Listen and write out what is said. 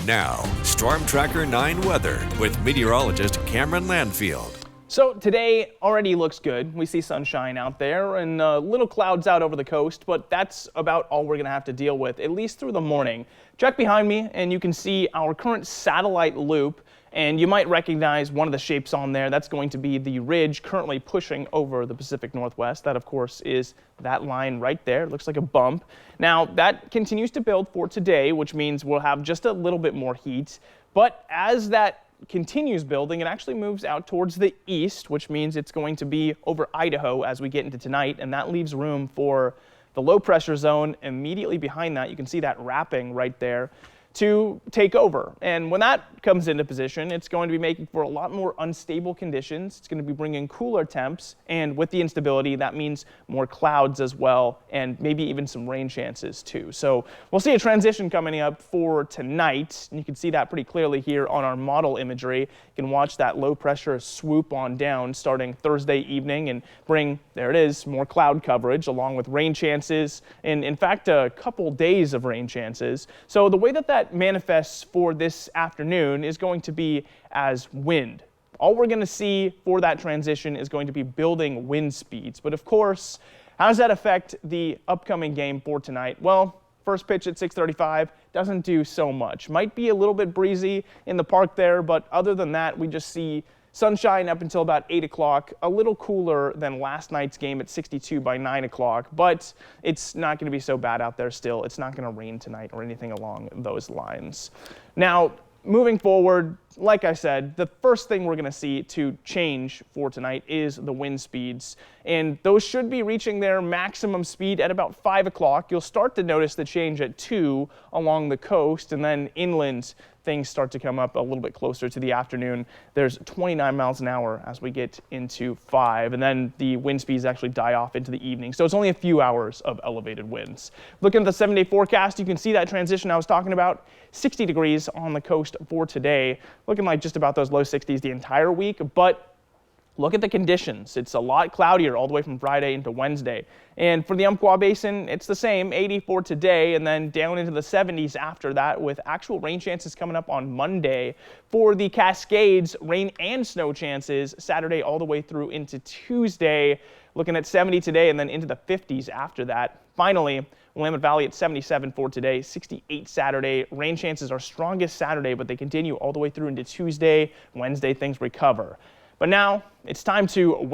Now, Storm Tracker 9 weather with meteorologist Cameron Landfield. So today already looks good. We see sunshine out there and little clouds out over the coast, but that's about all we're going to have to deal with, at least through the morning. Check behind me and you can see our current satellite loop, and you might recognize one of the shapes on there. That's going to be the ridge currently pushing over the Pacific Northwest. That, of course, is that line right there. It looks like a bump. Now, that continues to build for today, which means we'll have just a little bit more heat. But as that continues building, it actually moves out towards the east, which means it's going to be over Idaho as we get into tonight, and that leaves room for the low pressure zone immediately behind that. You can see that wrapping right there to take over. And when that comes into position, it's going to be making for a lot more unstable conditions. It's going to be bringing cooler temps, and with the instability, that means more clouds as well, and maybe even some rain chances too. So we'll see a transition coming up for tonight, and you can see that pretty clearly here on our model imagery. You can watch that low pressure swoop on down starting Thursday evening and bring, there it is, more cloud coverage along with rain chances, and in fact a couple days of rain chances. So the way that manifests for this afternoon is going to be as wind. All we're going to see for that transition is going to be building wind speeds. But of course, how does that affect the upcoming game for tonight? Well, first pitch at 6:35 doesn't do so much. Might be a little bit breezy in the park there, but other than that, we just see sunshine up until about 8 o'clock, a little cooler than last night's game at 62 by 9 o'clock, but it's not going to be so bad out there still. It's not going to rain tonight or anything along those lines. Now, moving forward, like I said, the first thing we're going to see to change for tonight is the wind speeds, and those should be reaching their maximum speed at about 5 o'clock. You'll start to notice the change at 2 along the coast, and then inland things start to come up a little bit closer to the afternoon. There's 29 miles an hour as we get into 5, and then the wind speeds actually die off into the evening. So it's only a few hours of elevated winds. Looking at the 7-day forecast, you can see that transition I was talking about. 60 degrees on the coast for today. Looking like just about those low 60s the entire week, but look at the conditions. It's a lot cloudier all the way from Friday into Wednesday. And for the Umpqua Basin, it's the same, 80 for today, and then down into the 70s after that, with actual rain chances coming up on Monday. For the Cascades, rain and snow chances Saturday all the way through into Tuesday. Looking at 70 today and then into the 50s after that. Finally, Willamette Valley at 77 for today, 68 Saturday. Rain chances are strongest Saturday, but they continue all the way through into Tuesday. Wednesday, things recover. But now it's time to